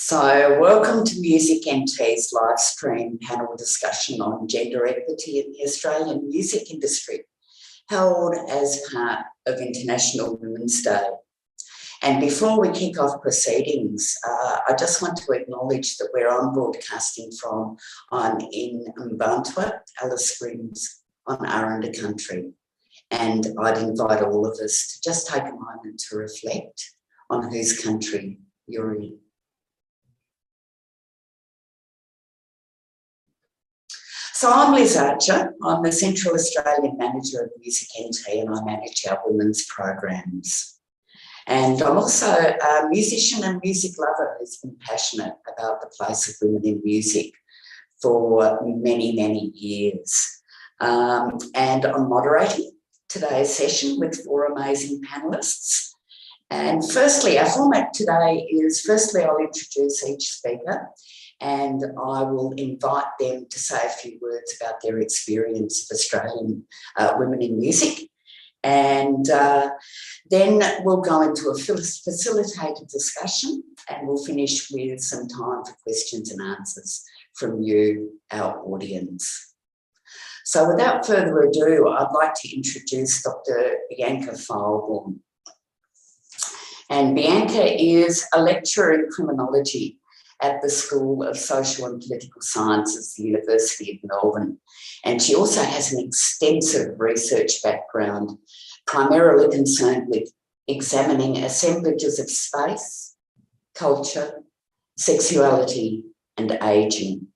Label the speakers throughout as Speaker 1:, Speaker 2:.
Speaker 1: So welcome to MusicNT's live stream panel discussion on gender equity in the Australian music industry, held as part of International Women's Day. And before we kick off proceedings, I just want to acknowledge that where I'm broadcasting from, I'm in Mbantua, Alice Springs on Aranda country. And I'd invite all of us to just take a moment to reflect on whose country you're in. So I'm Liz Archer. I'm the Central Australian Manager of MusicNT and I manage our women's programs. And I'm also a musician and music lover who's been passionate about the place of women in music for many, many years. And I'm moderating today's session with four amazing panellists. And firstly, our format today is, firstly, I'll introduce each speaker and I will invite them to say a few words about their experience of Australian women in music. And then we'll go into a facilitated discussion and we'll finish with some time for questions and answers from you, our audience. So without further ado, I'd like to introduce Dr. Bianca Fargo. And Bianca is a lecturer in criminology at the School of Social and Political Sciences, the University of Melbourne. And she also has an extensive research background, primarily concerned with examining assemblages of space, culture, sexuality, and ageing.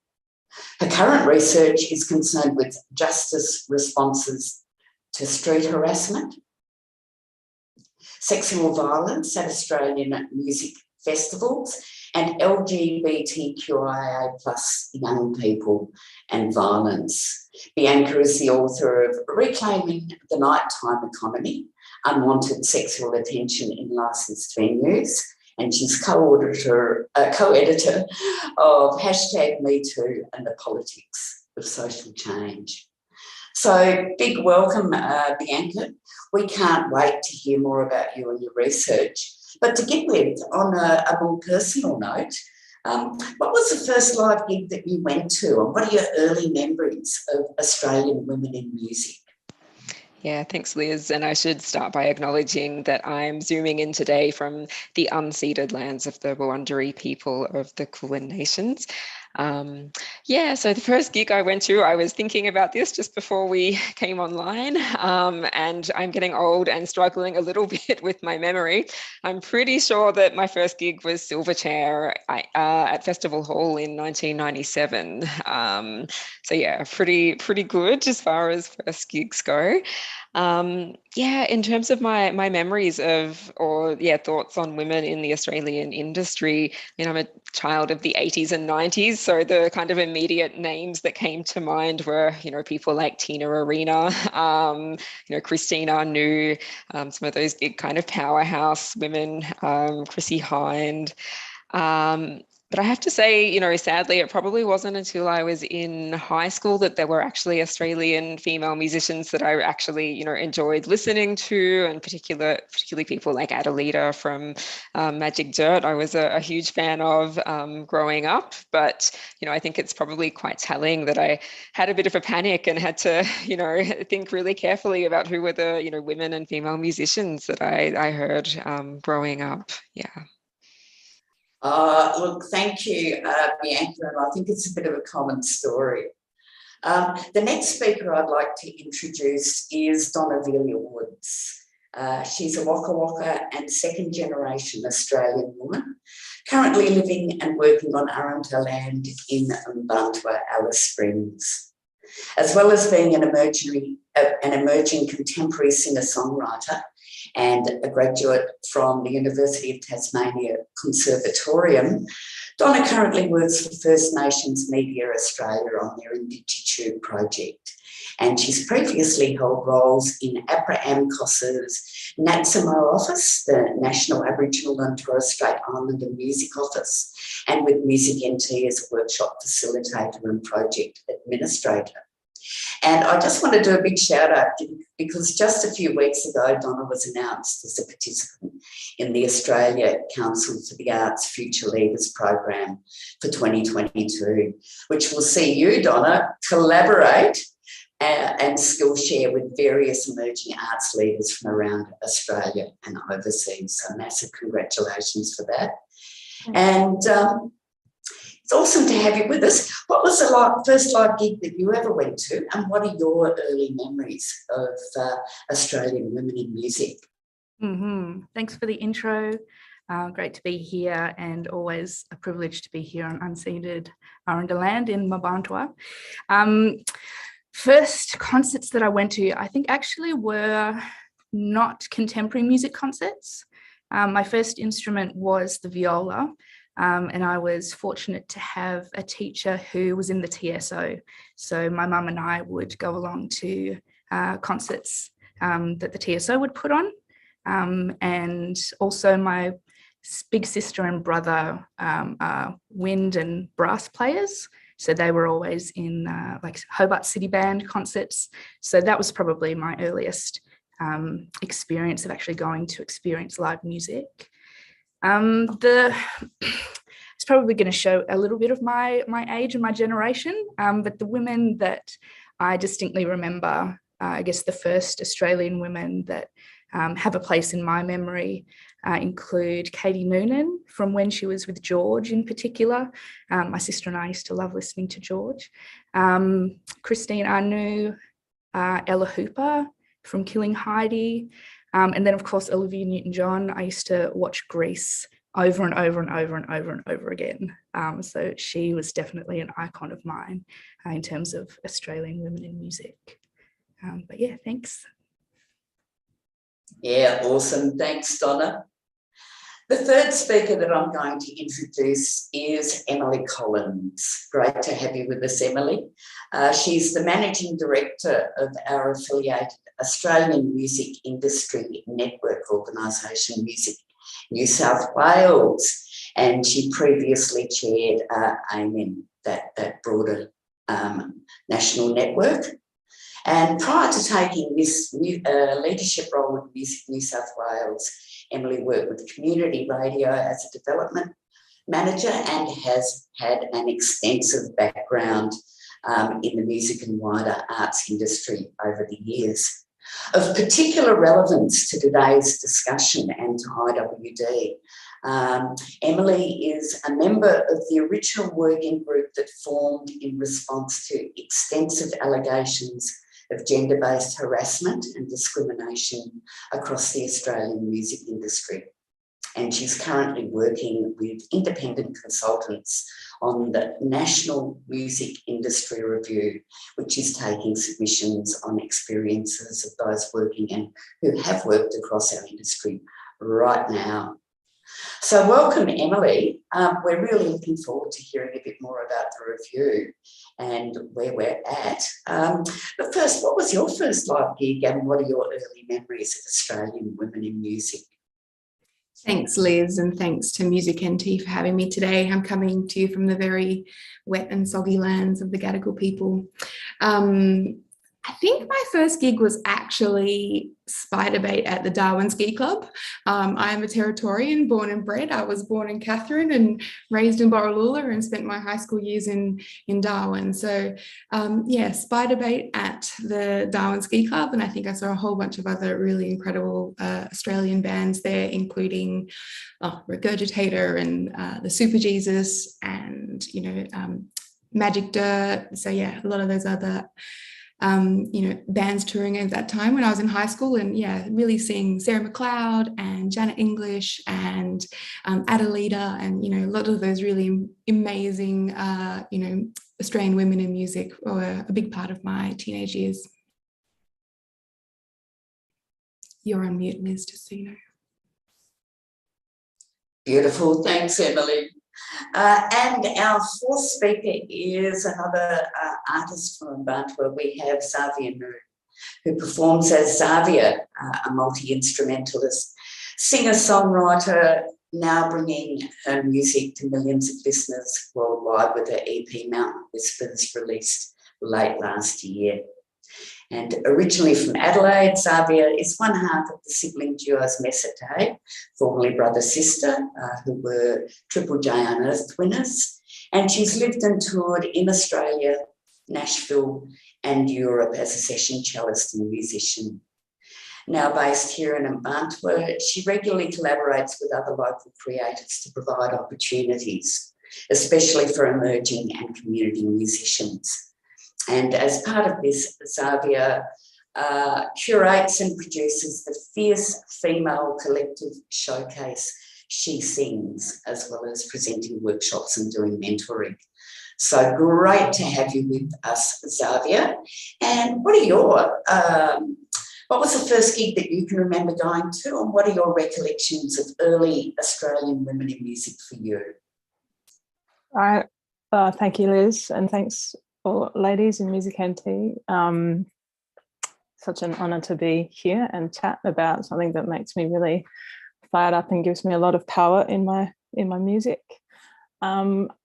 Speaker 1: Her current research is concerned with justice responses to street harassment, sexual violence at Australian music festivals, and LGBTQIA+ young people and violence. Bianca is the author of Reclaiming the Nighttime Economy, Unwanted Sexual Attention in Licensed Venues, and she's co-editor of #MeToo and the Politics of Social Change. So big welcome, Bianca. We can't wait to hear more about you and your research. But to begin with, on a more personal note, what was the first live gig that you went to and what are your early memories of Australian women in music?
Speaker 2: Yeah, thanks, Liz. And I should start by acknowledging that I'm zooming in today from the unceded lands of the Wurundjeri people of the Kulin Nations. So the first gig I went to, I was thinking about this just before we came online, and I'm getting old and struggling a little bit with my memory. I'm pretty sure that my first gig was Silverchair at Festival Hall in 1997. Pretty good as far as first gigs go. In terms of my memories thoughts on women in the Australian industry, I'm a child of the 80s and 90s, so the kind of immediate names that came to mind were, people like Tina Arena, Christina New, some of those big kind of powerhouse women, Chrissy Hind. But I have to say, sadly, it probably wasn't until I was in high school that there were actually Australian female musicians that I actually, enjoyed listening to, and particularly people like Adelita from Magic Dirt. I was a huge fan of growing up, but, I think it's probably quite telling that I had a bit of a panic and had to, think really carefully about who were the, women and female musicians that I heard growing up. Yeah.
Speaker 1: Look, thank you, Bianca, and I think it's a bit of a common story. The next speaker I'd like to introduce is Donna Williams. She's a Waka Waka and second generation Australian woman, currently living and working on Aranda land in Mbantua, Alice Springs. As well as being an emerging contemporary singer-songwriter and a graduate from the University of Tasmania Conservatorium, Donna currently works for First Nations Media Australia on their Indigitube project. And she's previously held roles in APRA AMCOS's NATSAMO office, the National Aboriginal and Torres Strait Islander Music Office, and with MusicNT as a workshop facilitator and project administrator. And I just want to do a big shout out because just a few weeks ago, Donna was announced as a participant in the Australia Council for the Arts Future Leaders program for 2022, which will see you, Donna, collaborate and skill share with various emerging arts leaders from around Australia and overseas. So massive congratulations for that. And it's awesome to have you with us. What was the first live gig that you ever went to, and what are your early memories of Australian women in music?
Speaker 3: Thanks for the intro. Great to be here, and always a privilege to be here on unceded Arundel land in Mabantua. First concerts that I went to, I think actually were not contemporary music concerts. My first instrument was the viola, and I was fortunate to have a teacher who was in the TSO. So my mum and I would go along to concerts that the TSO would put on. And also my big sister and brother are wind and brass players. So they were always in like Hobart City Band concerts. So that was probably my earliest experience of actually going to experience live music. It's probably going to show a little bit of my age and my generation, but the women that I distinctly remember, I guess the first Australian women that have a place in my memory include Katie Noonan, from when she was with George in particular. My sister and I used to love listening to George. Christine Anu, Ella Hooper from Killing Heidi, and then of course Olivia Newton-John. I used to watch Grease over and over and over and over and over again. So she was definitely an icon of mine in terms of Australian women in music. But yeah, thanks.
Speaker 1: Yeah, awesome. Thanks, Donna. The third speaker that I'm going to introduce is Emily Collins. Great to have you with us, Emily. She's the Managing Director of our affiliated Australian Music Industry Network organisation, Music New South Wales, and she previously chaired AMEN, that broader national network. And prior to taking this leadership role with Music New South Wales, Emily worked with community radio as a development manager and has had an extensive background in the music and wider arts industry over the years. Of particular relevance to today's discussion and to IWD, Emily is a member of the original working group that formed in response to extensive allegations of gender-based harassment and discrimination across the Australian music industry. And she's currently working with independent consultants on the National Music Industry Review, which is taking submissions on experiences of those working and who have worked across our industry right now. So welcome, Emily. We're really looking forward to hearing a bit more about the review and where we're at. But first, what was your first live gig and what are your early memories of Australian women in music?
Speaker 4: Thanks, Liz, and thanks to MusicNT for having me today. I'm coming to you from the very wet and soggy lands of the Gadigal people. I think my first gig was actually Spiderbait at the Darwin Ski Club. I am a Territorian, born and bred. I was born in Katherine and raised in Borroloola and spent my high school years in Darwin. So yeah, Spiderbait at the Darwin Ski Club. And I think I saw a whole bunch of other really incredible Australian bands there, including Regurgitator and the Super Jesus and, Magic Dirt. So yeah, a lot of those other bands touring at that time when I was in high school, and yeah, really seeing Sarah McLeod and Janet English and Adelita and, a lot of those really amazing, Australian women in music were a big part of my teenage years. You're on mute, Liz, just so you know.
Speaker 1: Beautiful, thanks, Emily. And our fourth speaker is another artist from Bantua. We have Xavia, who performs as Xavia, a multi-instrumentalist, singer-songwriter, now bringing her music to millions of listeners worldwide with her EP Mountain Whispers, released late last year. And originally from Adelaide, Xavia is one half of the sibling duos Mesete, formerly brother-sister, who were Triple J Unearthed winners. And she's lived and toured in Australia, Nashville and Europe as a session cellist and musician. Now based here in Antwerp, she regularly collaborates with other local creators to provide opportunities, especially for emerging and community musicians. And as part of this, Xavia curates and produces the Fierce Female Collective Showcase She Sings, as well as presenting workshops and doing mentoring. So great to have you with us, Xavia. And what was the first gig that you can remember going to, and what are your recollections of early Australian women in music for you?
Speaker 5: Thank you, Liz, and thanks all ladies in MusicNT. Such an honour to be here and chat about something that makes me really fired up and gives me a lot of power in my music.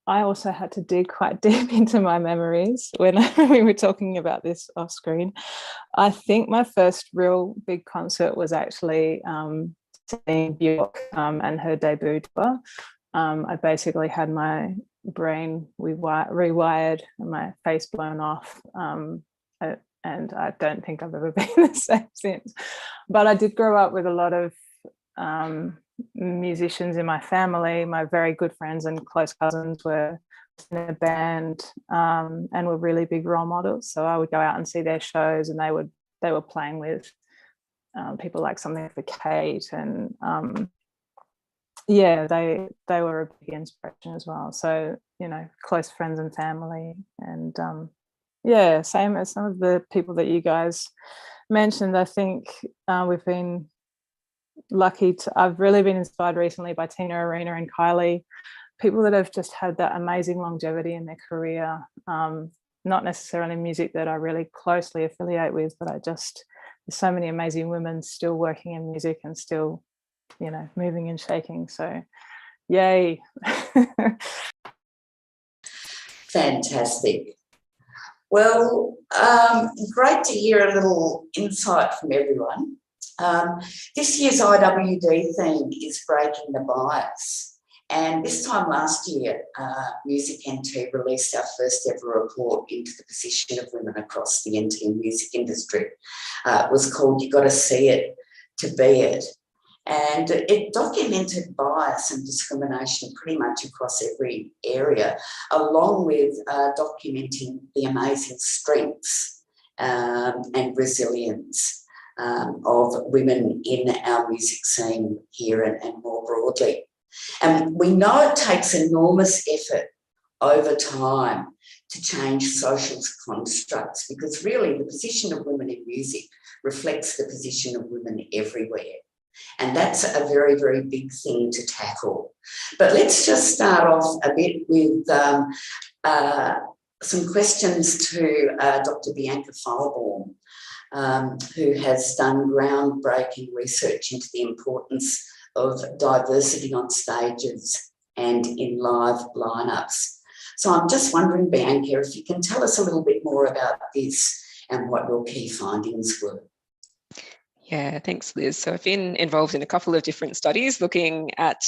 Speaker 5: I also had to dig quite deep into my memories when we were talking about this off screen. I think my first real big concert was actually seeing Bjork and her debut tour. I basically had my brain rewired and my face blown off, and I don't think I've ever been the same since. But I did grow up with a lot of musicians in my family. My very good friends and close cousins were in a band and were really big role models. So I would go out and see their shows, and they were playing with people like Something for Kate, and they were a big inspiration as well. So, you know, close friends and family, and same as some of the people that you guys mentioned. I think we've been lucky I've really been inspired recently by Tina Arena and Kylie, people that have just had that amazing longevity in their career, not necessarily music that I really closely affiliate with, but there's so many amazing women still working in music and still, you know, moving and shaking. So yay.
Speaker 1: Fantastic. Well, great to hear a little insight from everyone. This year's IWD theme is Breaking the Bias. And this time last year, MusicNT released our first ever report into the position of women across the NT music industry. It was called You Gotta See It to Be It. And it documented bias and discrimination pretty much across every area, along with documenting the amazing strengths and resilience of women in our music scene here and more broadly. And we know it takes enormous effort over time to change social constructs, because really the position of women in music reflects the position of women everywhere. And that's a very, very big thing to tackle. But let's just start off a bit with some questions to Dr. Bianca Fileborn, who has done groundbreaking research into the importance of diversity on stages and in live lineups. So I'm just wondering, Bianca, if you can tell us a little bit more about this and what your key findings were.
Speaker 2: Yeah, thanks, Liz. So I've been involved in a couple of different studies looking at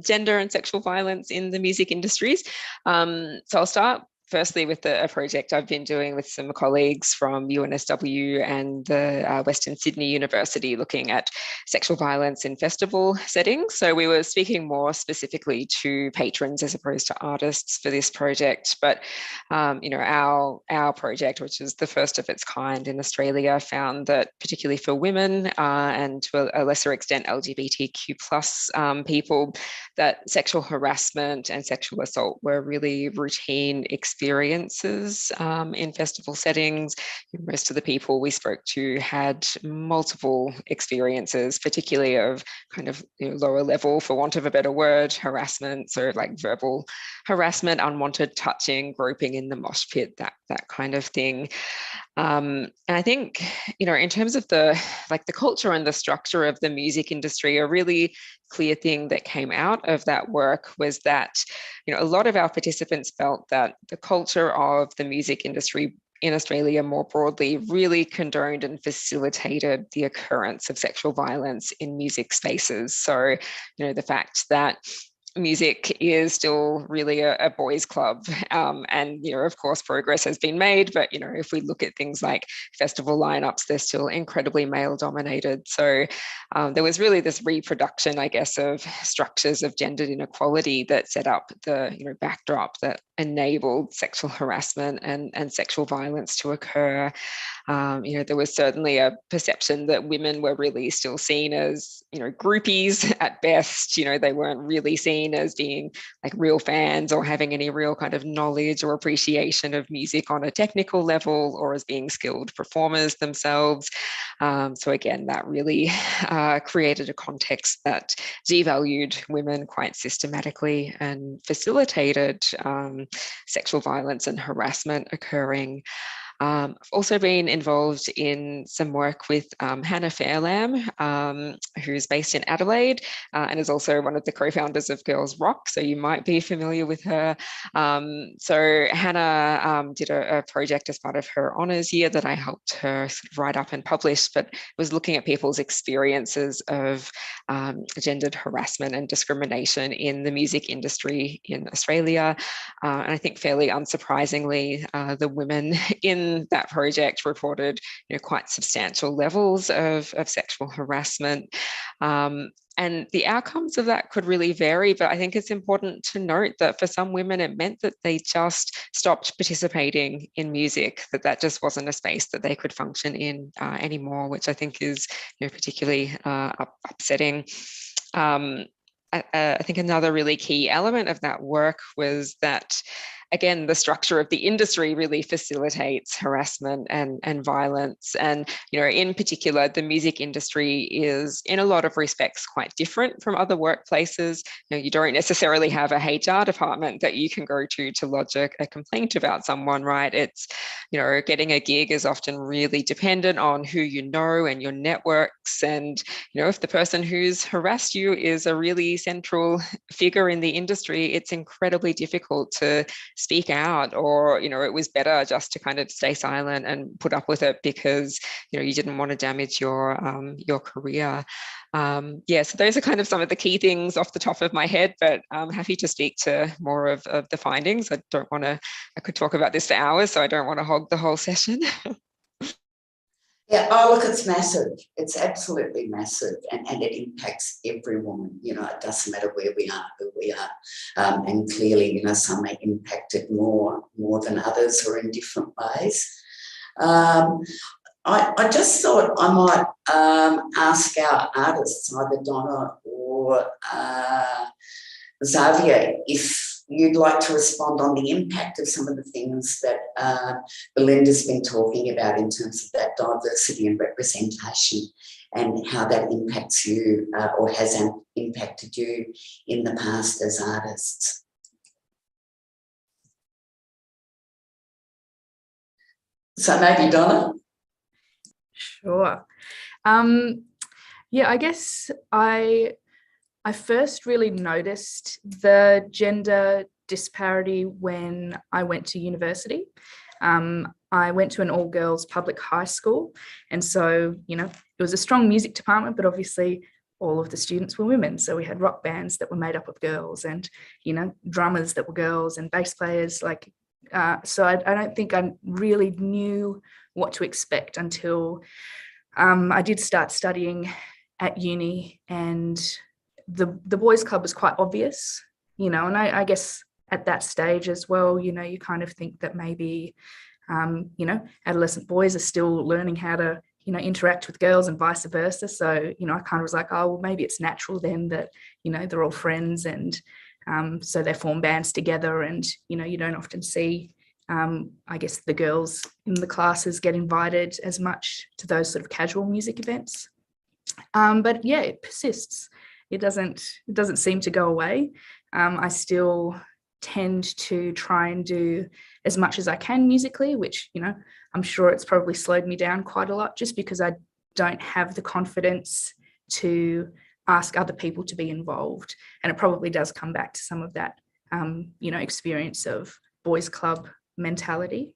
Speaker 2: gender and sexual violence in the music industries. So I'll start firstly with a project I've been doing with some colleagues from UNSW and the Western Sydney University, looking at sexual violence in festival settings. So we were speaking more specifically to patrons as opposed to artists for this project. But you know, our project, which is the first of its kind in Australia, found that particularly for women and to a lesser extent LGBTQ plus people, that sexual harassment and sexual assault were really routine experiences in festival settings. Most of the people we spoke to had multiple experiences, particularly of kind of, you know, lower level, for want of a better word, harassment, so like verbal harassment, unwanted touching, groping in the mosh pit, that kind of thing. And I think, you know, in terms of the culture and the structure of the music industry, a really clear thing that came out of that work was that, you know, a lot of our participants felt that the culture of the music industry in Australia more broadly really condoned and facilitated the occurrence of sexual violence in music spaces. So, the fact that music is still really a boys' club, and of course progress has been made, but if we look at things like festival lineups, they're still incredibly male dominated. So there was really this reproduction, I guess, of structures of gendered inequality that set up the backdrop that enabled sexual harassment and sexual violence to occur. There was certainly a perception that women were really still seen as, groupies at best. They weren't really seen as being like real fans or having any real kind of knowledge or appreciation of music on a technical level, or as being skilled performers themselves. So again, that really created a context that devalued women quite systematically and facilitated sexual violence and harassment occurring. I've also been involved in some work with Hannah Fairlamb, who's based in Adelaide and is also one of the co-founders of Girls Rock, so you might be familiar with her. So Hannah did a project as part of her honours year that I helped her sort of write up and publish, but was looking at people's experiences of gendered harassment and discrimination in the music industry in Australia. And I think fairly unsurprisingly, the women in that project reported quite substantial levels of sexual harassment. And the outcomes of that could really vary, but I think it's important to note that for some women, it meant that they just stopped participating in music, that just wasn't a space that they could function in anymore, which I think is particularly upsetting. I think another really key element of that work was that, again, the structure of the industry really facilitates harassment and violence. And, in particular, the music industry is in a lot of respects quite different from other workplaces. You don't necessarily have a HR department that you can go to lodge a complaint about someone, right? It's, getting a gig is often really dependent on who you know and your networks. And, if the person who's harassed you is a really central figure in the industry, it's incredibly difficult to speak out, or it was better just to kind of stay silent and put up with it because you didn't want to damage your career. So those are kind of some of the key things off the top of my head, but I'm happy to speak to more of the findings. I could talk about this for hours, so I don't want to hog the whole session.
Speaker 1: Yeah, oh, look, it's massive. It's absolutely massive, and it impacts every woman. It doesn't matter where we are, who we are. And clearly, some are impacted more than others, or in different ways. I just thought I might ask our artists, either Donna or Xavia, if you'd like to respond on the impact of some of the things that Belinda's been talking about in terms of that diversity and representation, and how that impacts you or has impacted you in the past as artists. So maybe Donna?
Speaker 3: Sure. I guess I first really noticed the gender disparity when I went to university. I went to an all-girls public high school, and so, it was a strong music department, but obviously all of the students were women. So we had rock bands that were made up of girls, and, drummers that were girls, and bass players. So I don't think I really knew what to expect until I did start studying at uni, and the boys' club was quite obvious, and I guess at that stage as well, you kind of think that maybe, adolescent boys are still learning how to, interact with girls and vice versa. So, I kind of was like, oh, well, maybe it's natural then that, they're all friends, and so they form bands together, and, you don't often see, I guess, the girls in the classes get invited as much to those sort of casual music events. But yeah, it persists. It doesn't seem to go away. I still tend to try and do as much as I can musically, which, I'm sure it's probably slowed me down quite a lot, just because I don't have the confidence to ask other people to be involved. And it probably does come back to some of that, experience of boys' club mentality.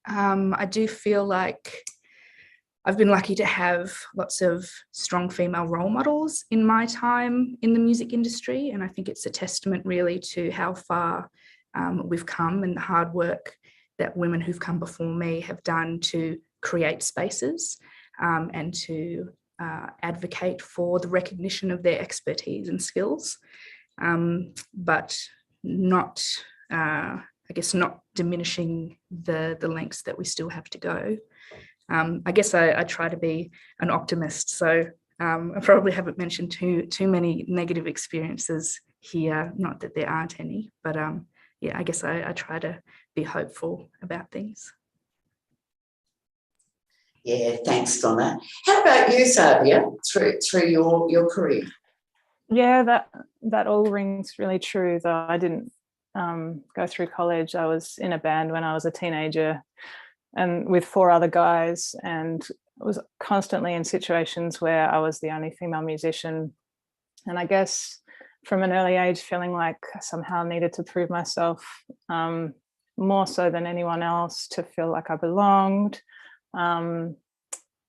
Speaker 3: I do feel like I've been lucky to have lots of strong female role models in my time in the music industry. And I think it's a testament really to how far we've come and the hard work that women who've come before me have done to create spaces and to advocate for the recognition of their expertise and skills, but not, I guess, not diminishing the lengths that we still have to go. I guess I try to be an optimist, so I probably haven't mentioned too many negative experiences here, not that there aren't any, but yeah, I guess I try to be hopeful about things.
Speaker 1: Yeah, thanks, Donna. How about you, Xavia, through your career?
Speaker 5: Yeah, that all rings really true, though I didn't go through college. I was in a band when I was a teenager and with 4 other guys, and was constantly in situations where I was the only female musician. And I guess from an early age feeling like I somehow needed to prove myself more so than anyone else to feel like I belonged. I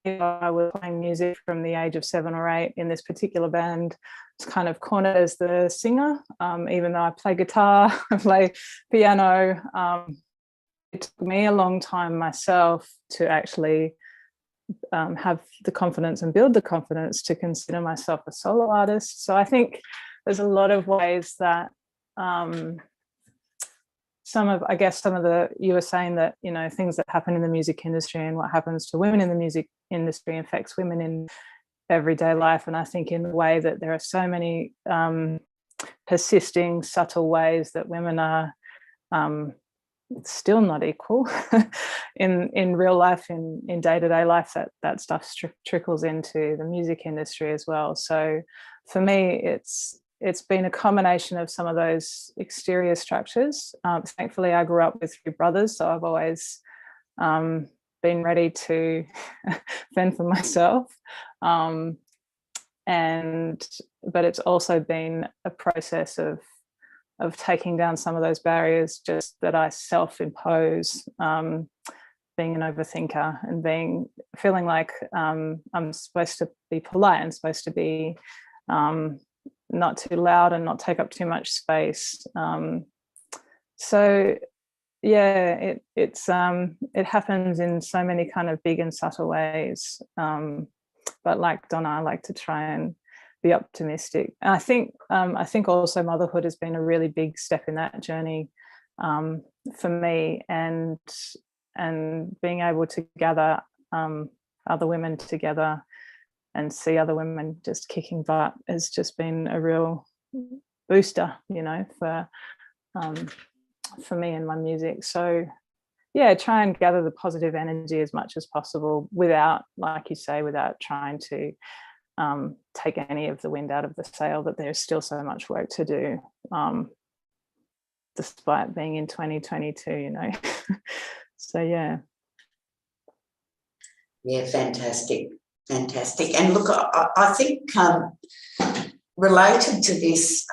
Speaker 5: was playing music from the age of 7 or 8 in this particular band. It's kind of cornered as the singer, even though I play guitar, I play piano. It took me a long time myself to actually have the confidence and build the confidence to consider myself a solo artist. So I think there's a lot of ways that some of the, you were saying that, you know, things that happen in the music industry and what happens to women in the music industry affects women in everyday life. And I think in the way that there are so many persisting, subtle ways that women are still not equal in real life, in day-to-day life, that stuff trickles into the music industry as well. So for me, it's been a combination of some of those exterior structures. Thankfully, I grew up with 3 brothers, so I've always been ready to fend for myself. But it's also been a process of taking down some of those barriers just that I self-impose, being an overthinker and feeling like I'm supposed to be polite and supposed to be not too loud and not take up too much space. So yeah, it happens in so many kind of big and subtle ways. But like Donna, I like to try and be optimistic. And I think also motherhood has been a really big step in that journey for me, and being able to gather other women together and see other women just kicking butt has just been a real booster, you know, for me and my music. So yeah, try and gather the positive energy as much as possible without, like you say, without trying to take any of the wind out of the sail, that there's still so much work to do, despite being in 2022, you know. So yeah.
Speaker 1: Yeah, fantastic. And look, I think related to this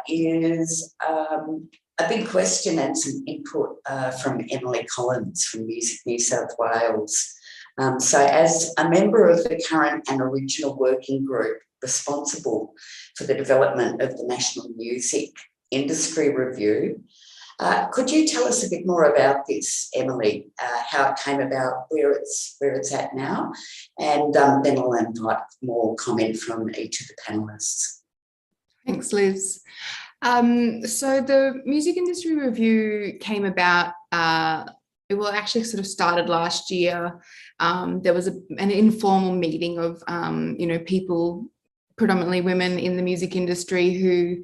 Speaker 1: is a big question and some input from Emily Collins from Music New South Wales. So as a member of the current and original working group responsible for the development of the National Music Industry Review, could you tell us a bit more about this, Emily, how it came about, where it's at now, and then I'll invite more comment from each of the panellists.
Speaker 4: Thanks, Liz. So the Music Industry Review came about, it actually sort of started last year. There was an informal meeting of, people, predominantly women in the music industry, who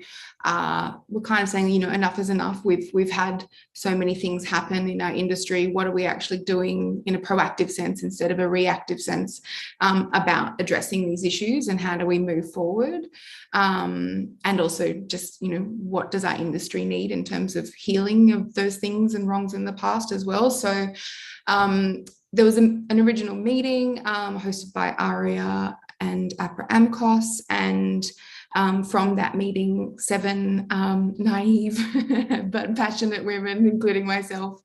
Speaker 4: were kind of saying, enough is enough. We've had so many things happen in our industry. What are we actually doing in a proactive sense instead of a reactive sense about addressing these issues, and how do we move forward? And also just, what does our industry need in terms of healing of those things and wrongs in the past as well? So there was an original meeting hosted by ARIA and APRA AMCOS, and from that meeting, 7 naive but passionate women, including myself,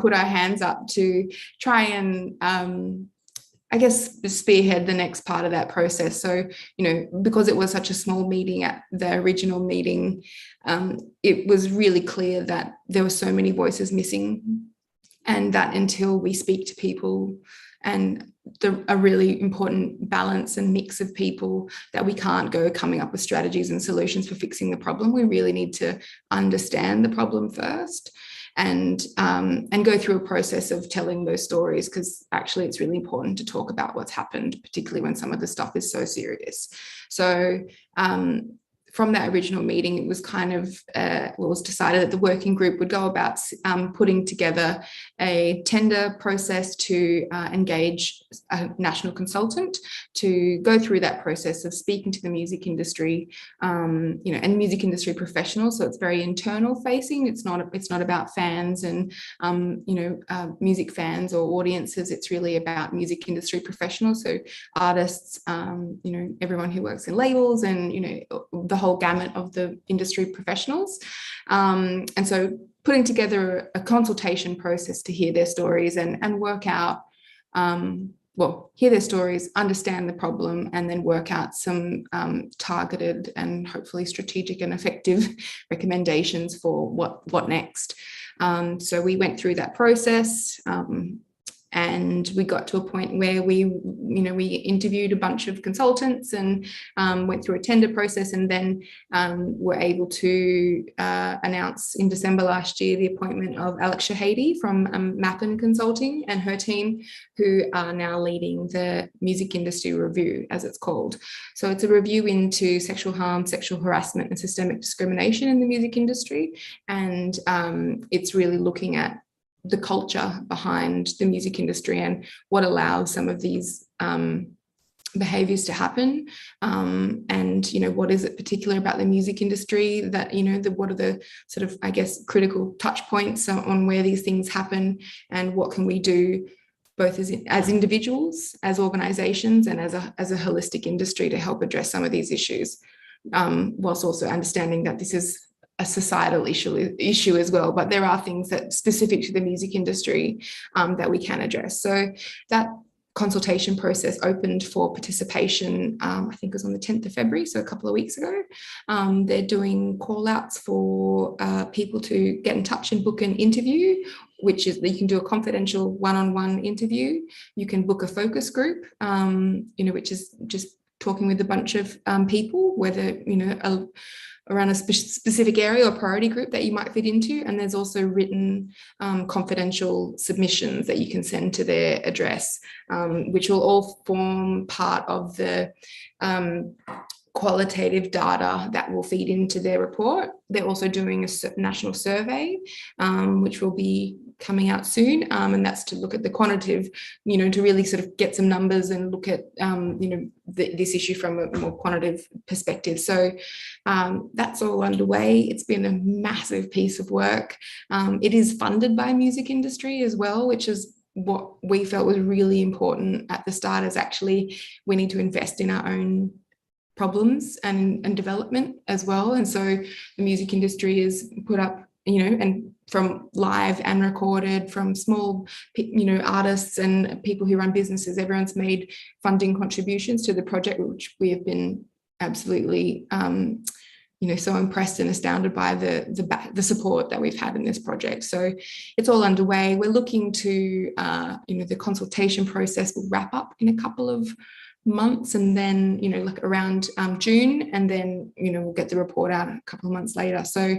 Speaker 4: put our hands up to try and I guess spearhead the next part of that process. So, because it was such a small meeting at the original meeting, it was really clear that there were so many voices missing, and that until we speak to people and a really important balance and mix of people, that we can't go coming up with strategies and solutions for fixing the problem. We really need to understand the problem first, and go through a process of telling those stories, because actually it's really important to talk about what's happened, particularly when some of the stuff is so serious. So from that original meeting, it was kind of, it was decided that the working group would go about putting together a tender process to engage a national consultant to go through that process of speaking to the music industry, and music industry professionals. So it's very internal facing. It's not about fans and music fans or audiences. It's really about music industry professionals, so artists, everyone who works in labels, and the whole gamut of the industry professionals. And so putting together a consultation process to hear their stories and work out, hear their stories, understand the problem, and then work out some targeted and hopefully strategic and effective recommendations for what next. So we went through that process, and we got to a point where we interviewed a bunch of consultants and went through a tender process, and then were able to announce in December last year the appointment of Alex Shahady from Mappin Consulting and her team, who are now leading the Music Industry Review, as it's called. So it's a review into sexual harm, sexual harassment, and systemic discrimination in the music industry. And it's really looking at the culture behind the music industry and what allows some of these behaviours to happen, and what is it particular about the music industry that what are the sort of, I guess, critical touch points on where these things happen, and what can we do both as individuals, as organisations, and as a holistic industry to help address some of these issues, whilst also understanding that this is a societal issue as well, but there are things that specific to the music industry that we can address. So that consultation process opened for participation, I think it was on the 10th of February, so a couple of weeks ago. They're doing call outs for people to get in touch and book an interview, which is, you can do a confidential one-on-one interview. You can book a focus group, which is just talking with a bunch of people, whether, around a specific area or priority group that you might fit into. And there's also written confidential submissions that you can send to their address, which will all form part of the qualitative data that will feed into their report. They're also doing a national survey, which will be coming out soon, and that's to look at the quantitative, to really sort of get some numbers and look at, this issue from a more quantitative perspective. So that's all underway. It's been a massive piece of work. It is funded by music industry as well, which is what we felt was really important at the start, is actually we need to invest in our own problems and development as well. And so the music industry is put up, and from live and recorded, from small, artists and people who run businesses, everyone's made funding contributions to the project, which we have been absolutely, so impressed and astounded by the support that we've had in this project. So it's all underway. We're looking to, the consultation process will wrap up in a couple of months, and then like around June, and then we'll get the report out a couple of months later. So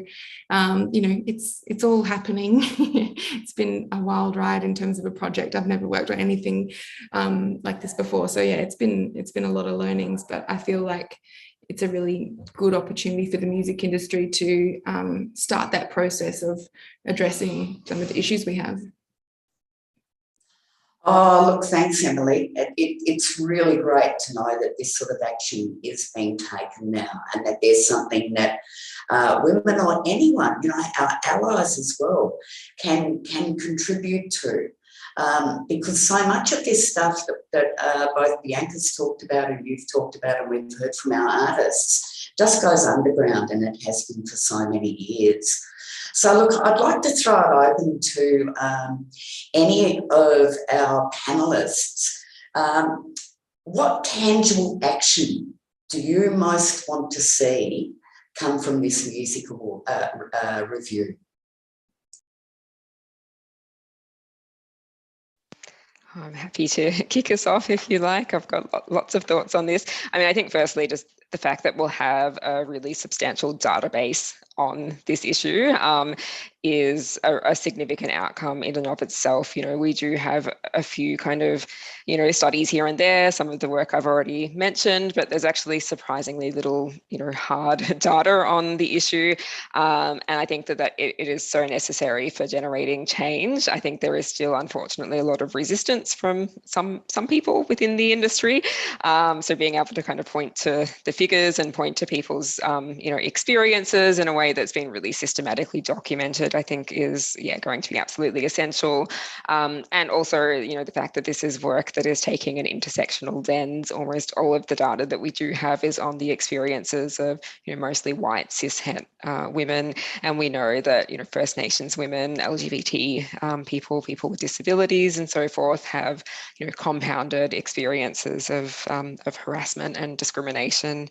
Speaker 4: it's all happening. It's been a wild ride in terms of a project. I've never worked on anything like this before, so yeah, it's been a lot of learnings, but I feel like it's a really good opportunity for the music industry to start that process of addressing some of the issues we have.
Speaker 1: Oh, look, thanks, Emily. It's really great to know that this sort of action is being taken now, and that there's something that women or anyone, our allies as well, can contribute to. Because so much of this stuff that both Bianca's talked about and you've talked about and we've heard from our artists, just goes underground, and it has been for so many years. So look, I'd like to throw it open to any of our panellists. What tangible action do you most want to see come from this musical review?
Speaker 2: I'm happy to kick us off if you like. I've got lots of thoughts on this. I mean, I think firstly, just the fact that we'll have a really substantial database on this issue is a significant outcome in and of itself. You know, we do have a few kind of, you know, studies here and there, some of the work I've already mentioned, but there's actually surprisingly little, you know, hard data on the issue. And I think that it is so necessary for generating change. I think there is still, unfortunately, a lot of resistance from some people within the industry. So being able to kind of point to the figures and point to people's, you know, experiences in a way that's been really systematically documented, I think is, going to be absolutely essential. And also, you know, the fact that this is work that is taking an intersectional lens. Almost all of the data that we do have is on the experiences of, you know, mostly white cishet women. And we know that, you know, First Nations women, LGBT people with disabilities and so forth have, you know, compounded experiences of harassment and discrimination.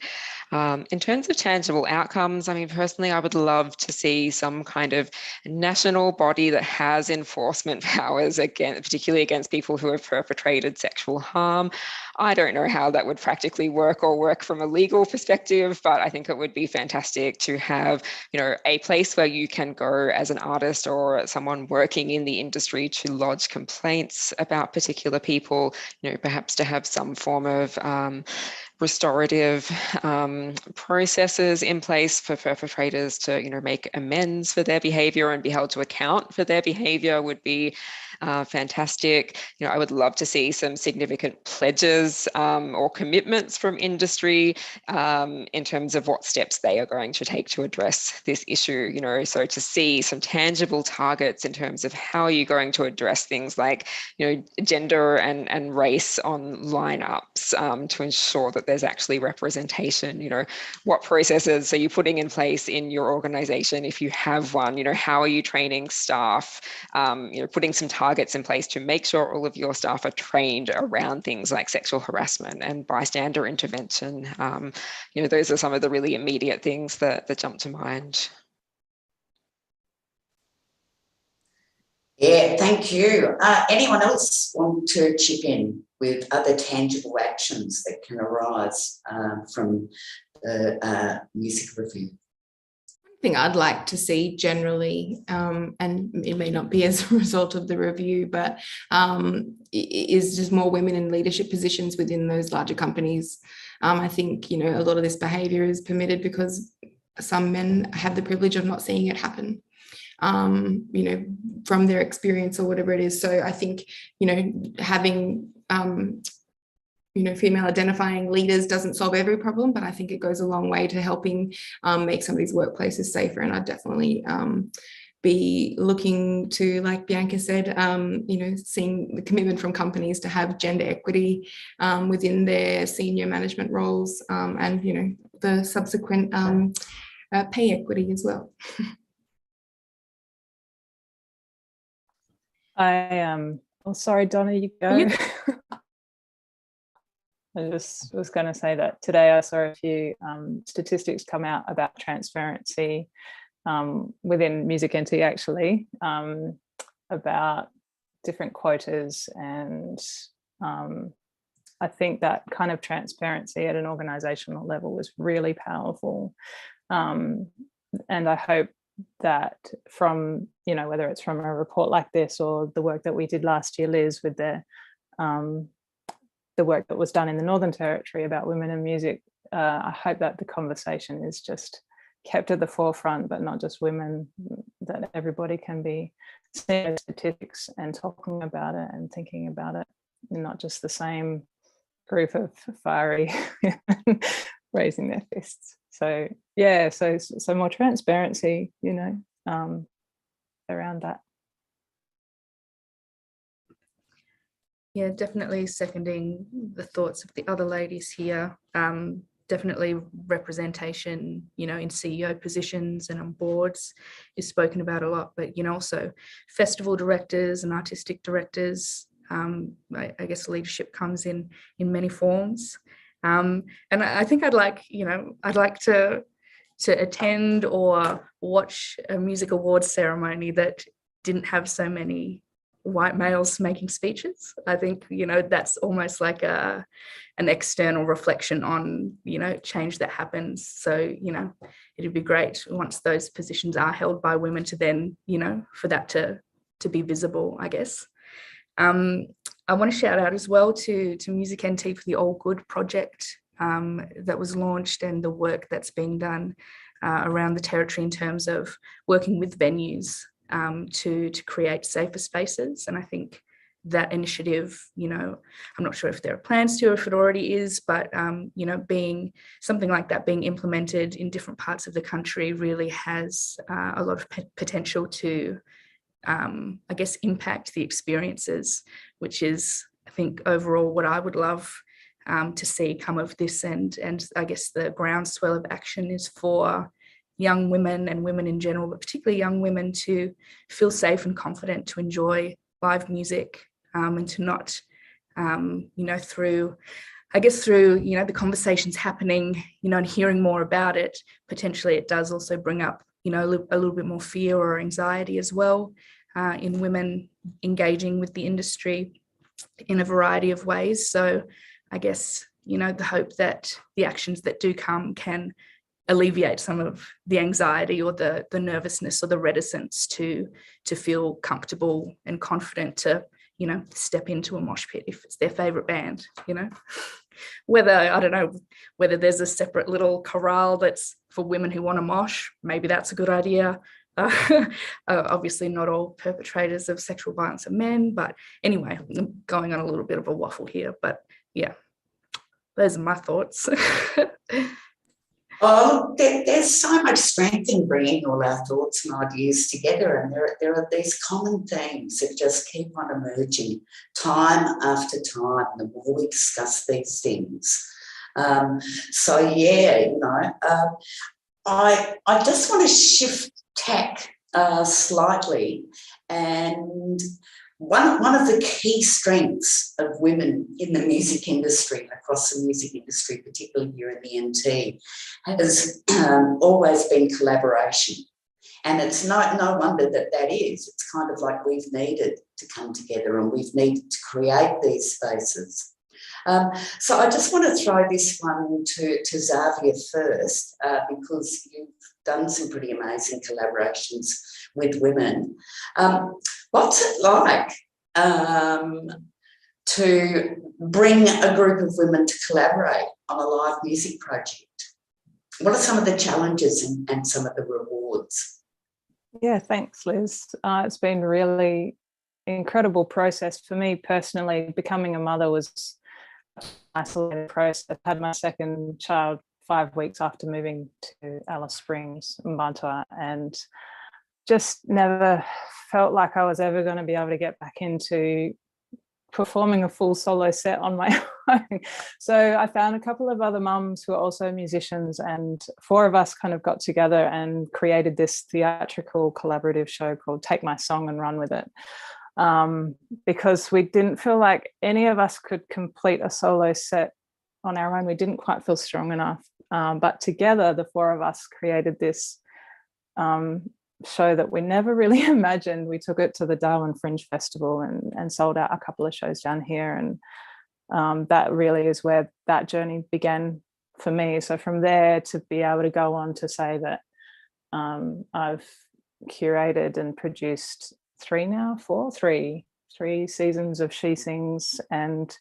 Speaker 2: In terms of tangible outcomes, I mean, personally, I would love to see some kind of national body that has enforcement powers, again, particularly against people who have perpetrated sexual harm. I don't know how that would practically work or work from a legal perspective, but I think it would be fantastic to have, you know, a place where you can go as an artist or someone working in the industry to lodge complaints about particular people, you know, perhaps to have some form of restorative processes in place for perpetrators to, you know, make amends for their behaviour and be held to account for their behaviour would be fantastic. You know, I would love to see some significant pledges or commitments from industry in terms of what steps they are going to take to address this issue. You know, so to see some tangible targets in terms of how are you going to address things like, you know, gender and race on lineups to ensure that there's actually representation. You know, what processes are you putting in place in your organisation if you have one? You know, how are you training staff? You know, putting some targets in place to make sure all of your staff are trained around things like sexual harassment and bystander intervention. You know, those are some of the really immediate things that jump to mind.
Speaker 1: Yeah, thank you. Anyone else want to chip in with other tangible actions that can arise from the music review?
Speaker 4: Thing I'd like to see generally, and it may not be as a result of the review, but is just more women in leadership positions within those larger companies. I think, you know, a lot of this behaviour is permitted because some men have the privilege of not seeing it happen, you know, from their experience or whatever it is. So I think, you know, having you know, female identifying leaders doesn't solve every problem, but I think it goes a long way to helping make some of these workplaces safer. And I'd definitely be looking to, like Bianca said, you know, seeing the commitment from companies to have gender equity within their senior management roles, and, you know, the subsequent pay equity as well.
Speaker 5: Oh, sorry, Donna, you go.
Speaker 4: Yeah.
Speaker 5: I just was going to say that today I saw a few statistics come out about transparency within MusicNT actually, about different quotas, and I think that kind of transparency at an organisational level was really powerful, and I hope that from, you know, whether it's from a report like this or the work that we did last year, Liz, with the work that was done in the Northern Territory about women in music, I hope that the conversation is just kept at the forefront, but not just women, that everybody can be seeing statistics and talking about it and thinking about it, and not just the same group of fiery raising their fists. So yeah, so more transparency, you know, around that.
Speaker 3: Yeah, definitely seconding the thoughts of the other ladies here. definitely representation, you know, in CEO positions and on boards is spoken about a lot, but, you know, also festival directors and artistic directors. I guess leadership comes in many forms. And I think I'd like to attend or watch a music awards ceremony that didn't have so many white males making speeches. I think, you know, that's almost like an external reflection on, you know, change that happens. So, you know, it'd be great once those positions are held by women to then, you know, for that to be visible, I guess. I want to shout out as well to MusicNT for the All Good project that was launched, and the work that's being done around the territory in terms of working with venues to create safer spaces. And I think that initiative, you know, I'm not sure if there are plans to, or if it already is, but, you know, being something like that being implemented in different parts of the country really has a lot of potential to, I guess, impact the experiences, which is, I think, overall what I would love to see come of this. And I guess the groundswell of action is for young women and women in general, but particularly young women, to feel safe and confident to enjoy live music, and to not, you know, through, you know, the conversations happening, you know, and hearing more about it, potentially it does also bring up, you know, a little bit more fear or anxiety as well in women engaging with the industry in a variety of ways. So I guess, you know, the hope that the actions that do come can alleviate some of the anxiety or the nervousness or the reticence to feel comfortable and confident to, you know, step into a mosh pit if it's their favorite band, you know. Whether, I don't know, whether there's a separate little chorale that's for women who want to mosh, maybe that's a good idea. Obviously not all perpetrators of sexual violence are men, but anyway, I'm going on a little bit of a waffle here, but yeah, those are my thoughts.
Speaker 1: Oh, there's so much strength in bringing all our thoughts and ideas together, and there are these common themes that just keep on emerging time after time the more we discuss these things. So yeah, you know, I just want to shift tack slightly, and one of the key strengths of women in the music industry, across the music industry, particularly here in the NT, has always been collaboration. And it's no wonder that is. It's kind of like we've needed to come together and we've needed to create these spaces. So I just want to throw this one to Xavia first, because you've done some pretty amazing collaborations with women. What's it like to bring a group of women to collaborate on a live music project? What are some of the challenges and some of the rewards?
Speaker 5: Yeah, thanks, Liz. It's been a really incredible process for me personally. Becoming a mother was an isolated process. I had my second child 5 weeks after moving to Alice Springs, Mbantua, and just never felt like I was ever going to be able to get back into performing a full solo set on my own. So I found a couple of other mums who are also musicians, and 4 of us kind of got together and created this theatrical collaborative show called Take My Song and Run With It, because we didn't feel like any of us could complete a solo set on our own. We didn't quite feel strong enough, but together the 4 of us created this show that we never really imagined. We took it to the Darwin Fringe Festival and sold out a couple of shows down here, and that really is where that journey began for me. So from there to be able to go on to say that I've curated and produced 3 seasons of She Sings, and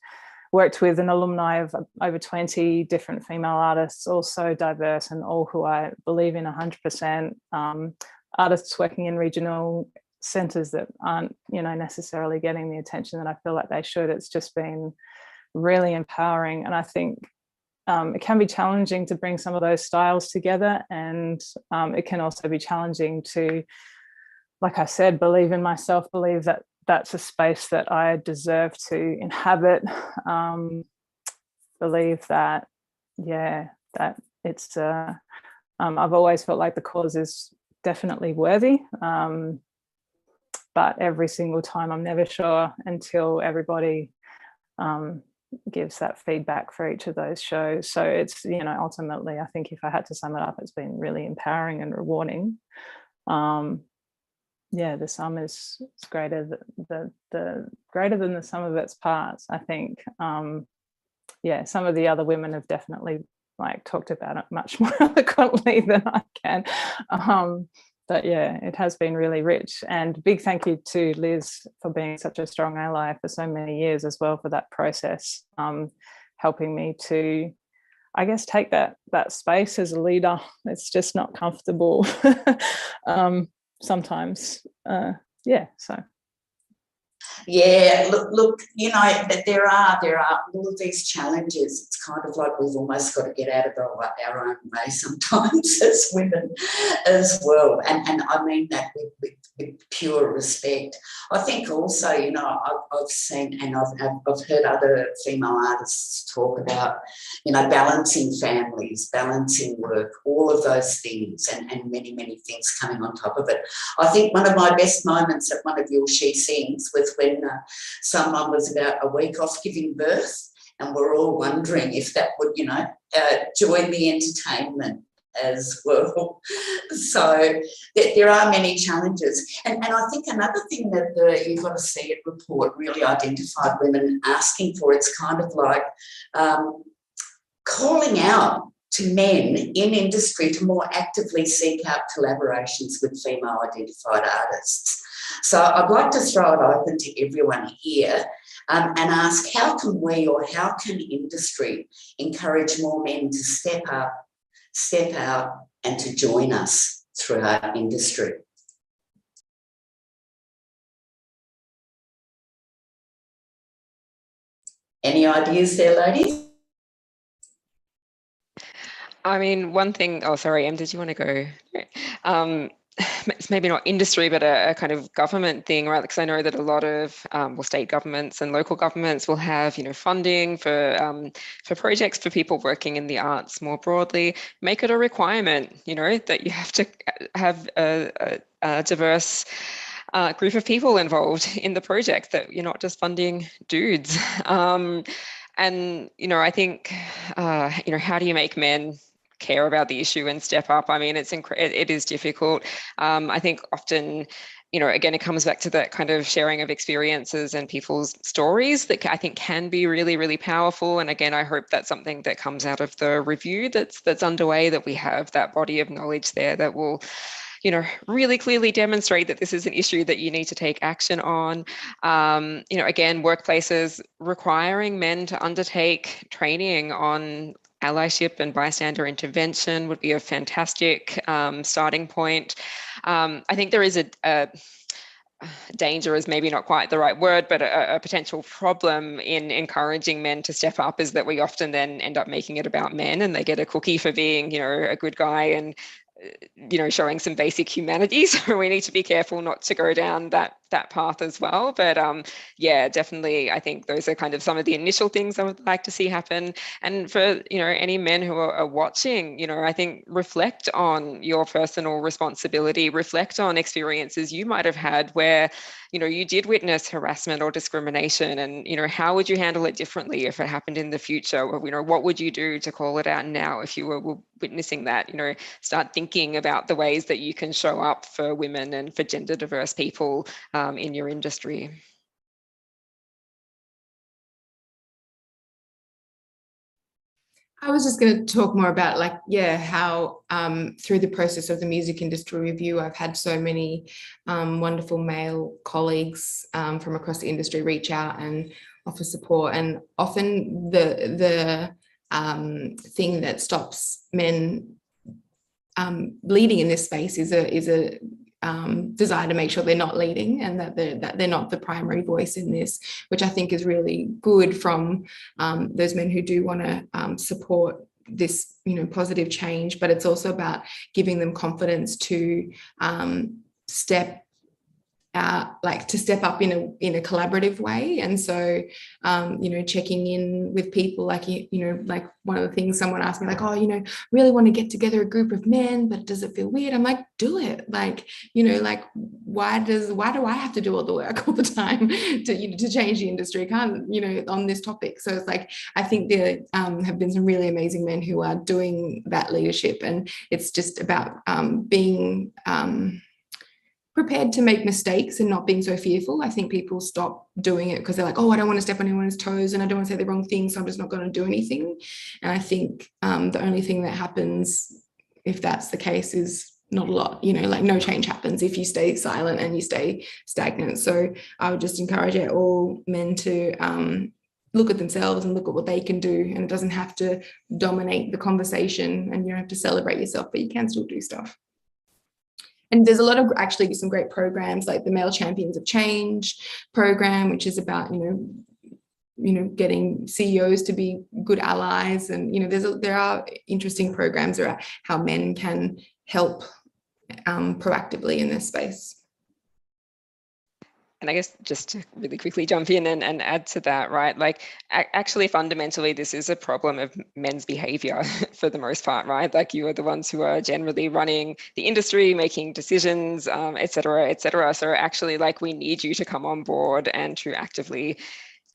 Speaker 5: worked with an alumni of over 20 different female artists, all so diverse and all who I believe in 100%. Artists working in regional centres that aren't, you know, necessarily getting the attention that I feel like they should. It's just been really empowering, and I think it can be challenging to bring some of those styles together, and it can also be challenging to, like I said, believe in myself, believe that that's a space that I deserve to inhabit, believe that, yeah, that it's I've always felt like the cause is definitely worthy, but every single time I'm never sure until everybody gives that feedback for each of those shows. So it's, you know, ultimately, I think if I had to sum it up, it's been really empowering and rewarding. Yeah, the sum is greater the greater than the sum of its parts, I think. Yeah, some of the other women have definitely like talked about it much more eloquently than I can. But yeah, it has been really rich. And big thank you to Liz for being such a strong ally for so many years as well for that process, helping me to, I guess, take that space as a leader. It's just not comfortable sometimes. Yeah, so.
Speaker 1: Yeah, look, you know, there are all of these challenges. It's kind of like we've almost got to get out of our own way sometimes as women as well. And I mean that with pure respect. I think also, you know, I've seen and I've heard other female artists talk about, you know, balancing families, balancing work, all of those things and many, many things coming on top of it. I think one of my best moments at one of your She Sings was when someone was about a week off giving birth, and we're all wondering if that would, you know, join the entertainment as well. So there are many challenges. And I think another thing that the You've Got to See It report really identified women asking for, it's kind of like calling out to men in industry to more actively seek out collaborations with female identified artists. So I'd like to throw it open to everyone here and ask, how can we or how can industry encourage more men to step up, step out and to join us through our industry? Any ideas there, ladies?
Speaker 2: I mean, one thing, oh, sorry, Em, did you want to go? It's maybe not industry, but a kind of government thing, right? Because I know that a lot of state governments and local governments will have, you know, funding for projects for people working in the arts more broadly. Make it a requirement, you know, that you have to have a diverse group of people involved in the project, that you're not just funding dudes. And, you know, I think, you know, how do you make men care about the issue and step up? I mean, it is difficult. I think often, you know, again, it comes back to that kind of sharing of experiences and people's stories that I think can be really, really powerful. And again, I hope that's something that comes out of the review that's underway, that we have that body of knowledge there that will, you know, really clearly demonstrate that this is an issue that you need to take action on. You know, again, workplaces requiring men to undertake training on allyship and bystander intervention would be a fantastic starting point. I think there is a danger is maybe not quite the right word, but a potential problem in encouraging men to step up is that we often then end up making it about men, and they get a cookie for being, you know, a good guy and, you know, showing some basic humanity. So we need to be careful not to go down that path as well. But yeah, definitely, I think those are kind of some of the initial things I would like to see happen. And for, you know, any men who are watching, you know, I think reflect on your personal responsibility, reflect on experiences you might have had where, you know, you did witness harassment or discrimination, and, you know, how would you handle it differently if it happened in the future? Or, you know, what would you do to call it out now if you were witnessing that? You know, start thinking about the ways that you can show up for women and for gender diverse people in your industry.
Speaker 4: I was just going to talk more about, like, yeah, how through the process of the music industry review, I've had so many wonderful male colleagues from across the industry reach out and offer support. And often the thing that stops men leading in this space is a desire to make sure they're not leading, and that they're not the primary voice in this, which I think is really good from those men who do want to support this, you know, positive change. But it's also about giving them confidence to step like to step up in a collaborative way. And so, you know, checking in with people, like, you know, like one of the things someone asked me, like, oh, you know, really want to get together a group of men, but does it feel weird? I'm like, do it. Like, you know, like, why do I have to do all the work all the time to, you know, to change the industry? I can't, you know, on this topic. So it's like, I think there have been some really amazing men who are doing that leadership, and it's just about being prepared to make mistakes and not being so fearful. I think people stop doing it because they're like, oh, I don't want to step on anyone's toes and I don't want to say the wrong thing, so I'm just not going to do anything. And I think the only thing that happens if that's the case is not a lot, you know, like no change happens if you stay silent and you stay stagnant. So I would just encourage all men to look at themselves and look at what they can do, and it doesn't have to dominate the conversation, and you don't have to celebrate yourself, but you can still do stuff. And there's a lot of actually some great programs like the Male Champions of Change program, which is about, you know, getting CEOs to be good allies. And, you know, there are interesting programs around how men can help proactively in this space.
Speaker 2: And I guess just to really quickly jump in and add to that, right? Like actually fundamentally, this is a problem of men's behavior for the most part, right? Like you are the ones who are generally running the industry, making decisions, et cetera, et cetera. So actually like we need you to come on board and to actively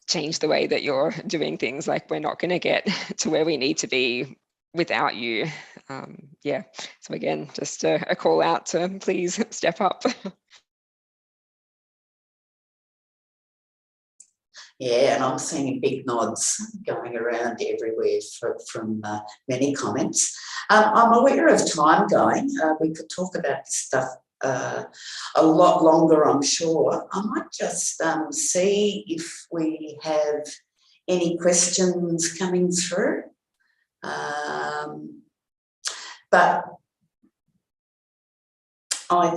Speaker 2: change the way that you're doing things. Like we're not going to get to where we need to be without you. Yeah. So again, just a call out to please step up.
Speaker 1: Yeah, and I'm seeing big nods going around everywhere from many comments. I'm aware of time going. We could talk about this stuff a lot longer, I'm sure. I might just see if we have any questions coming through. But I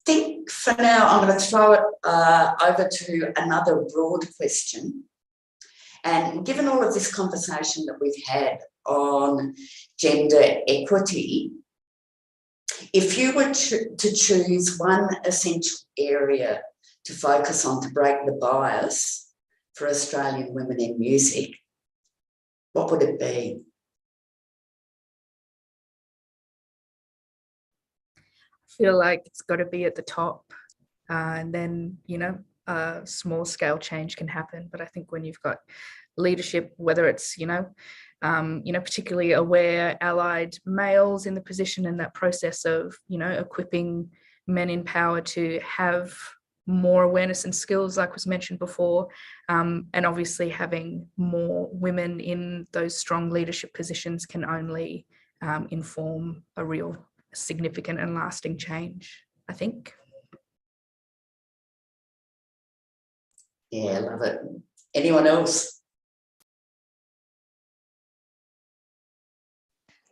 Speaker 1: think for now I'm going to throw it over to another broad question. And given all of this conversation that we've had on gender equity, if you were to choose one essential area to focus on to break the bias for Australian women in music, what would it be?
Speaker 3: Feel like it's got to be at the top, and then, you know, small scale change can happen. But I think when you've got leadership, whether it's, you know, particularly aware allied males in the position, and that process of, you know, equipping men in power to have more awareness and skills, like was mentioned before, and obviously having more women in those strong leadership positions can only inform a real significant and lasting change, I think.
Speaker 1: Yeah, I love it. Anyone else?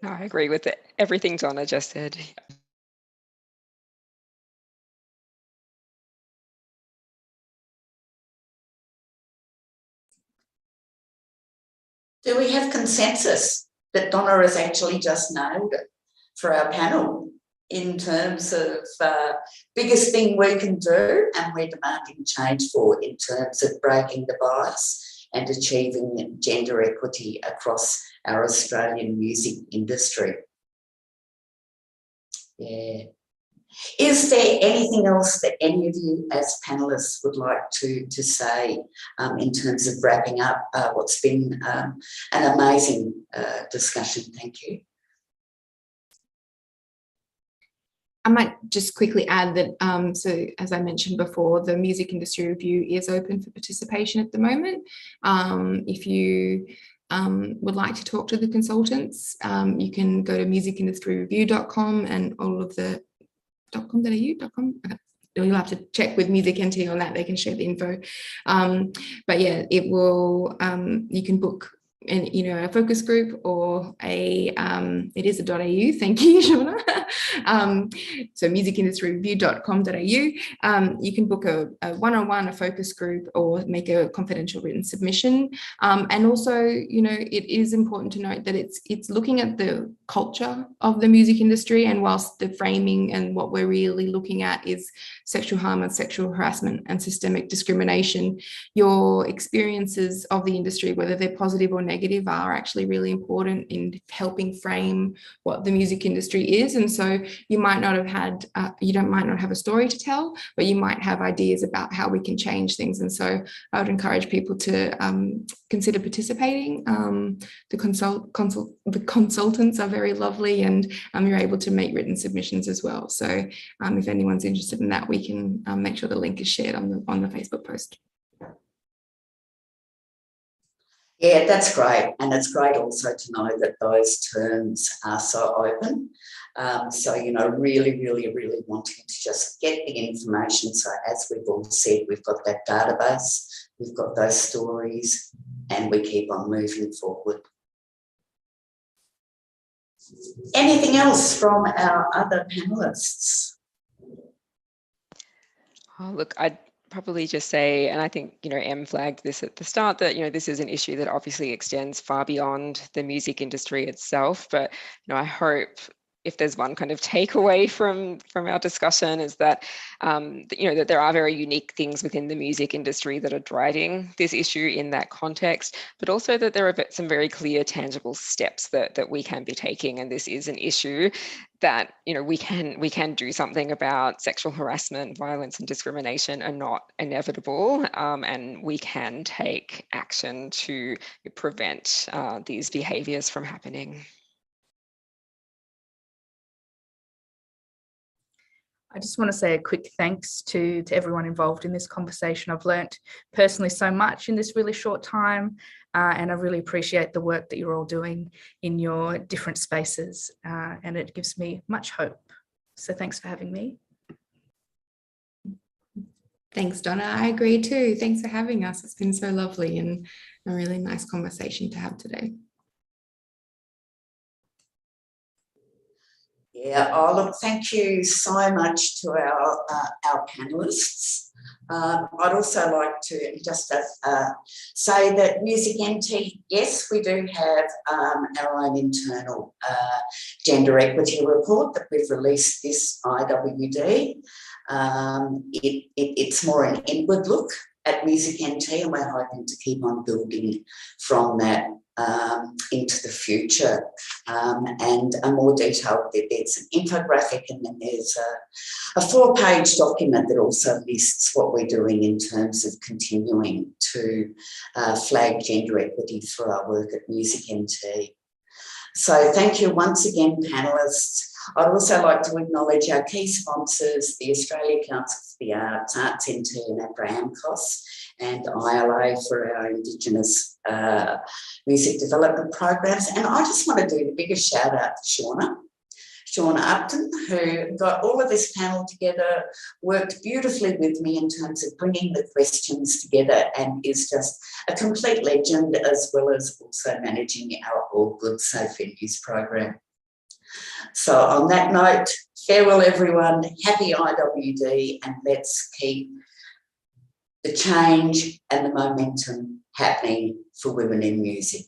Speaker 2: No, I agree with everything Donna just said.
Speaker 1: Do we have consensus that Donna has actually just nailed it for our panel in terms of biggest thing we can do and we're demanding change for in terms of breaking the bias and achieving gender equity across our Australian music industry? Yeah. Is there anything else that any of you as panellists would like to say in terms of wrapping up what's been an amazing discussion? Thank you.
Speaker 4: I might just quickly add that, so as I mentioned before, the Music Industry Review is open for participation at the moment. If you would like to talk to the consultants, you can go to musicindustryreview.com and all of the .com. Okay. You'll have to check with MusicNT on that, they can share the info. But yeah, it will, you can book a focus group or it is a .au, thank you, Shauna. So musicindustryreview.com.au. You can book a one-on-one, a focus group, or make a confidential written submission. And also, it is important to note that it's looking at the culture of the music industry, and whilst the framing and what we're really looking at is sexual harm and sexual harassment and systemic discrimination, your experiences of the industry, whether they're positive or negative, are actually really important in helping frame what the music industry is. And so you might not have a story to tell, but you might have ideas about how we can change things. And so I would encourage people to consider participating. The consultants are very lovely, and you're able to make written submissions as well. So if anyone's interested in that, we can make sure the link is shared on the Facebook post.
Speaker 1: Yeah, that's great. And it's great also to know that those terms are so open. So, really, really, really wanting to just get the information. So as we've all said, we've got that database, we've got those stories, and we keep on moving forward. Anything else from our other panellists?
Speaker 2: Oh, look, I'd probably just say, and I think, Em flagged this at the start, that, this is an issue that obviously extends far beyond the music industry itself. But, I hope if there's one kind of takeaway from our discussion is that, that there are very unique things within the music industry that are driving this issue in that context, but also that there are some very clear, tangible steps that we can be taking. And this is an issue that, we can do something about. Sexual harassment, violence and discrimination are not inevitable, and we can take action to prevent these behaviours from happening.
Speaker 3: I just want to say a quick thanks to everyone involved in this conversation. I've learnt personally so much in this really short time, and I really appreciate the work that you're all doing in your different spaces, and it gives me much hope. So thanks for having me.
Speaker 4: Thanks, Donna. I agree too. Thanks for having us. It's been so lovely and a really nice conversation to have today.
Speaker 1: Yeah, look, thank you so much to our panellists. I'd also like to just say that MusicNT, yes, we do have our own internal gender equity report that we've released this IWD. It's more an inward look at MusicNT, and we're hoping to keep on building from that into the future, and a more detailed, there's an infographic, and then there's a 4-page document that also lists what we're doing in terms of continuing to flag gender equity through our work at MusicNT. So thank you once again, panellists. I'd also like to acknowledge our key sponsors, the Australia Council for the Arts, ArtsNT and ABRAMCOS, and ILA for our Indigenous music development programs. And I just want to do the biggest shout out to Shauna Upton, who got all of this panel together, worked beautifully with me in terms of bringing the questions together, and is just a complete legend, as well as also managing our All Good Safe Venues program. So on that note, farewell everyone, happy IWD, and let's keep the change and the momentum happening for women in music.